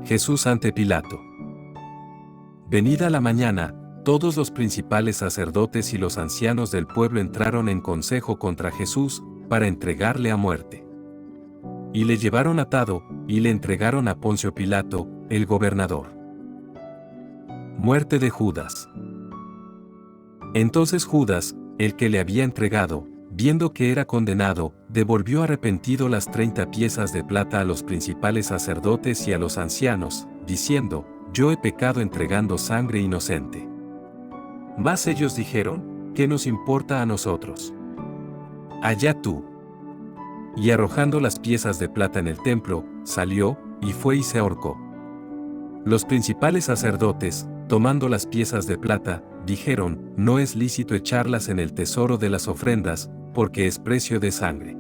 Jesús ante Pilato. Venida la mañana, todos los principales sacerdotes y los ancianos del pueblo entraron en consejo contra Jesús, para entregarle a muerte. Y le llevaron atado, y le entregaron a Poncio Pilato, el gobernador. Muerte de Judas. Entonces Judas, el que le había entregado, viendo que era condenado, devolvió arrepentido las 30 piezas de plata a los principales sacerdotes y a los ancianos, diciendo: Yo he pecado entregando sangre inocente. Mas ellos dijeron: ¿Qué nos importa a nosotros? Allá tú. Y arrojando las piezas de plata en el templo, salió, y fue y se ahorcó. Los principales sacerdotes, tomando las piezas de plata, dijeron: No es lícito echarlas en el tesoro de las ofrendas, porque es precio de sangre.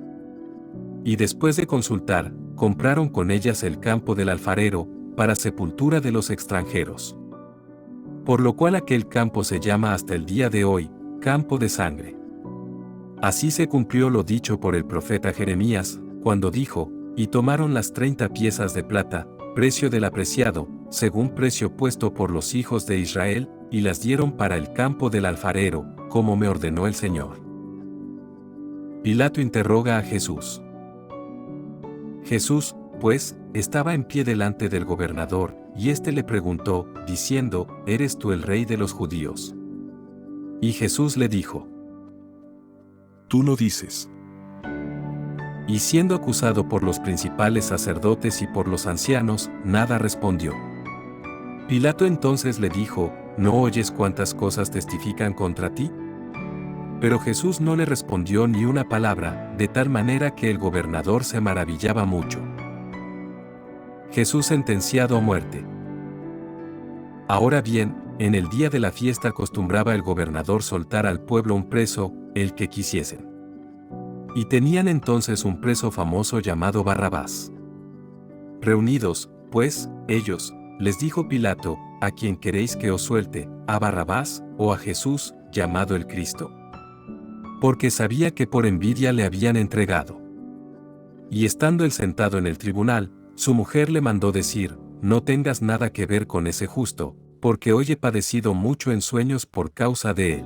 Y después de consultar, compraron con ellas el campo del alfarero, para sepultura de los extranjeros. Por lo cual aquel campo se llama hasta el día de hoy, campo de sangre. Así se cumplió lo dicho por el profeta Jeremías, cuando dijo: Y tomaron las 30 piezas de plata, precio del apreciado, según precio puesto por los hijos de Israel, y las dieron para el campo del alfarero, como me ordenó el Señor. Pilato interroga a Jesús. Jesús, pues, estaba en pie delante del gobernador, y éste le preguntó, diciendo: ¿Eres tú el rey de los judíos? Y Jesús le dijo: Tú lo dices. Y siendo acusado por los principales sacerdotes y por los ancianos, nada respondió. Pilato entonces le dijo: ¿No oyes cuántas cosas testifican contra ti? Pero Jesús no le respondió ni una palabra, de tal manera que el gobernador se maravillaba mucho. Jesús sentenciado a muerte. Ahora bien, en el día de la fiesta acostumbraba el gobernador soltar al pueblo un preso, el que quisiesen. Y tenían entonces un preso famoso llamado Barrabás. Reunidos, pues, ellos, les dijo Pilato: ¿A quién queréis que os suelte, a Barrabás, o a Jesús, llamado el Cristo? Porque sabía que por envidia le habían entregado. Y estando él sentado en el tribunal, su mujer le mandó decir: No tengas nada que ver con ese justo, porque hoy he padecido mucho en sueños por causa de él.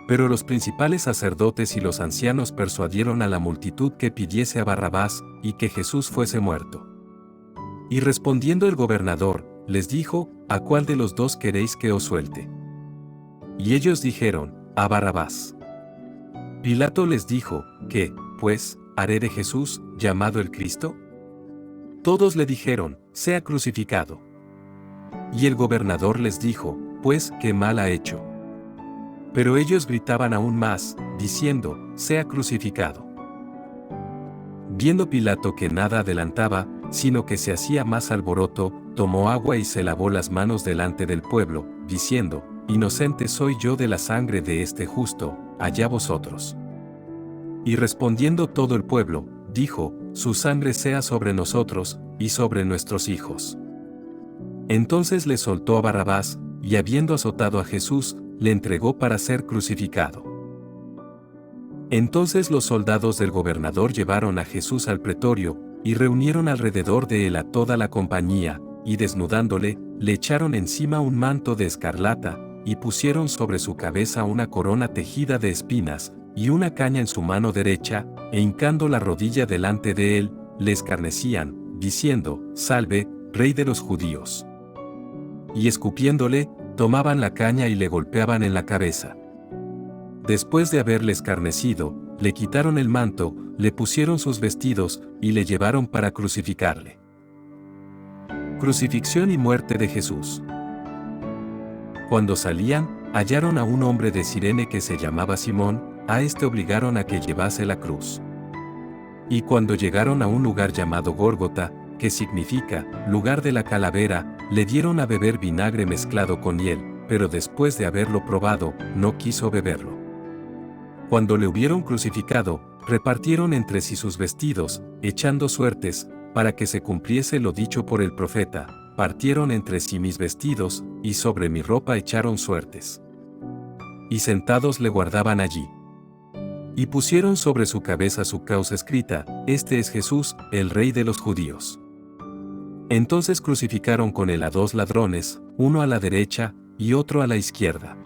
Pero los principales sacerdotes y los ancianos persuadieron a la multitud que pidiese a Barrabás, y que Jesús fuese muerto. Y respondiendo el gobernador, les dijo: ¿A cuál de los dos queréis que os suelte? Y ellos dijeron: A Barrabás. Pilato les dijo: ¿Qué, pues, haré de Jesús, llamado el Cristo? Todos le dijeron: Sea crucificado. Y el gobernador les dijo: Pues, ¿qué mal ha hecho? Pero ellos gritaban aún más, diciendo: Sea crucificado. Viendo Pilato que nada adelantaba, sino que se hacía más alboroto, tomó agua y se lavó las manos delante del pueblo, diciendo: Inocente soy yo de la sangre de este justo, allá vosotros. Y respondiendo todo el pueblo, dijo: Su sangre sea sobre nosotros, y sobre nuestros hijos. Entonces le soltó a Barrabás, y habiendo azotado a Jesús, le entregó para ser crucificado. Entonces los soldados del gobernador llevaron a Jesús al pretorio, y reunieron alrededor de él a toda la compañía, y desnudándole, le echaron encima un manto de escarlata, y pusieron sobre su cabeza una corona tejida de espinas, y una caña en su mano derecha, e hincando la rodilla delante de él, le escarnecían, diciendo: Salve, Rey de los judíos. Y escupiéndole, tomaban la caña y le golpeaban en la cabeza. Después de haberle escarnecido, le quitaron el manto, le pusieron sus vestidos, y le llevaron para crucificarle. Crucifixión y muerte de Jesús. Cuando salían, hallaron a un hombre de Cirene que se llamaba Simón, a este obligaron a que llevase la cruz. Y cuando llegaron a un lugar llamado Gólgota, que significa lugar de la calavera, le dieron a beber vinagre mezclado con hiel, pero después de haberlo probado, no quiso beberlo. Cuando le hubieron crucificado, repartieron entre sí sus vestidos, echando suertes, para que se cumpliese lo dicho por el profeta: partieron entre sí mis vestidos, y sobre mi ropa echaron suertes. Y sentados le guardaban allí. Y pusieron sobre su cabeza su causa escrita: Este es Jesús, el Rey de los judíos. Entonces crucificaron con él a 2 ladrones, uno a la derecha y otro a la izquierda.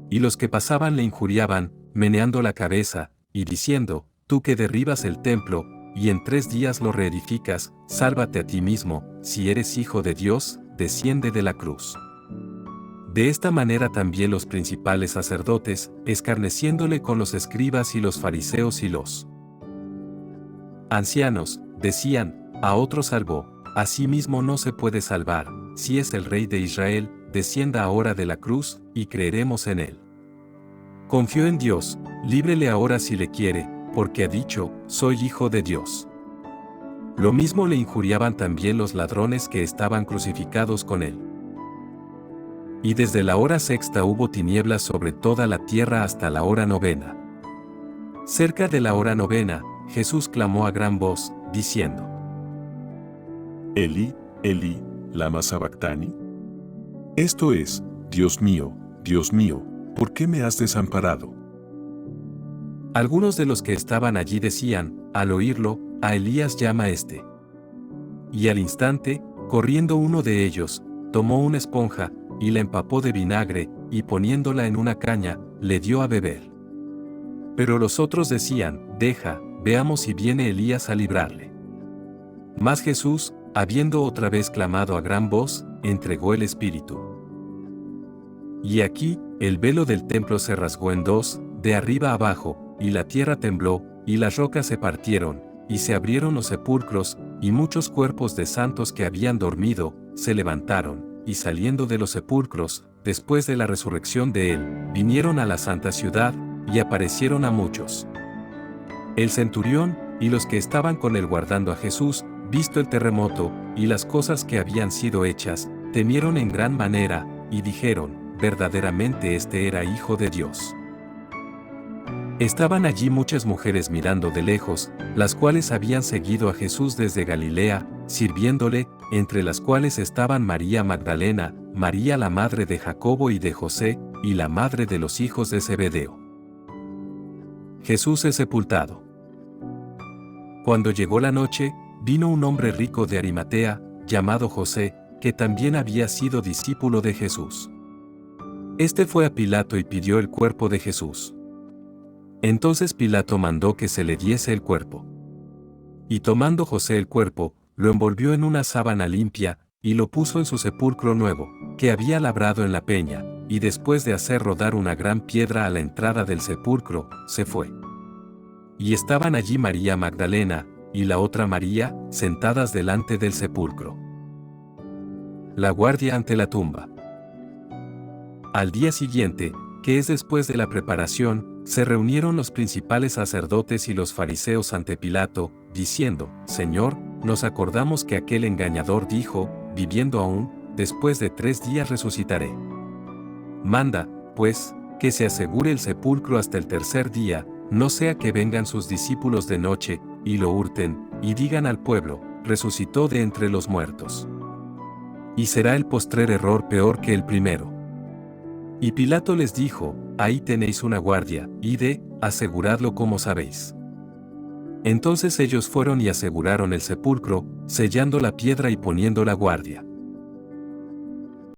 Y los que pasaban le injuriaban, meneando la cabeza, y diciendo: Tú que derribas el templo, y en 3 días lo reedificas, sálvate a ti mismo, si eres hijo de Dios, desciende de la cruz. De esta manera también los principales sacerdotes, escarneciéndole con los escribas y los fariseos y los ancianos, decían: A otro salvó, a sí mismo no se puede salvar, si es el Rey de Israel, descienda ahora de la cruz, y creeremos en él. Confió en Dios, líbrele ahora si le quiere, porque ha dicho: Soy hijo de Dios. Lo mismo le injuriaban también los ladrones que estaban crucificados con él. Y desde la hora 6 hubo tinieblas sobre toda la tierra hasta la hora 9. Cerca de la hora 9, Jesús clamó a gran voz, diciendo: Elí, Elí, lama sabactani. Esto es: Dios mío, ¿por qué me has desamparado? Algunos de los que estaban allí decían, al oírlo: A Elías llama este. Y al instante, corriendo uno de ellos, tomó una esponja, y la empapó de vinagre, y poniéndola en una caña, le dio a beber. Pero los otros decían: Deja, veamos si viene Elías a librarle. Mas Jesús, habiendo otra vez clamado a gran voz, entregó el Espíritu. Y aquí, el velo del templo se rasgó en 2, de arriba abajo, y la tierra tembló, y las rocas se partieron, y se abrieron los sepulcros, y muchos cuerpos de santos que habían dormido, se levantaron, y saliendo de los sepulcros, después de la resurrección de él, vinieron a la santa ciudad, y aparecieron a muchos. El centurión, y los que estaban con él guardando a Jesús, visto el terremoto, y las cosas que habían sido hechas, temieron en gran manera, y dijeron: Verdaderamente este era Hijo de Dios. Estaban allí muchas mujeres mirando de lejos, las cuales habían seguido a Jesús desde Galilea, sirviéndole, entre las cuales estaban María Magdalena, María la madre de Jacobo y de José, y la madre de los hijos de Zebedeo. Jesús es sepultado. Cuando llegó la noche, vino un hombre rico de Arimatea, llamado José, que también había sido discípulo de Jesús. Este fue a Pilato y pidió el cuerpo de Jesús. Entonces Pilato mandó que se le diese el cuerpo. Y tomando José el cuerpo, lo envolvió en una sábana limpia, y lo puso en su sepulcro nuevo, que había labrado en la peña, y después de hacer rodar una gran piedra a la entrada del sepulcro, se fue. Y estaban allí María Magdalena, y la otra María, sentadas delante del sepulcro. La guardia ante la tumba. Al día siguiente, que es después de la preparación, se reunieron los principales sacerdotes y los fariseos ante Pilato, diciendo: Señor, nos acordamos que aquel engañador dijo, viviendo aún, después de 3 días resucitaré. Manda, pues, que se asegure el sepulcro hasta el tercer día, no sea que vengan sus discípulos de noche, y lo hurten, y digan al pueblo: resucitó de entre los muertos. Y será el postrer error peor que el primero. Y Pilato les dijo: Ahí tenéis una guardia, id, aseguradlo como sabéis. Entonces ellos fueron y aseguraron el sepulcro, sellando la piedra y poniendo la guardia.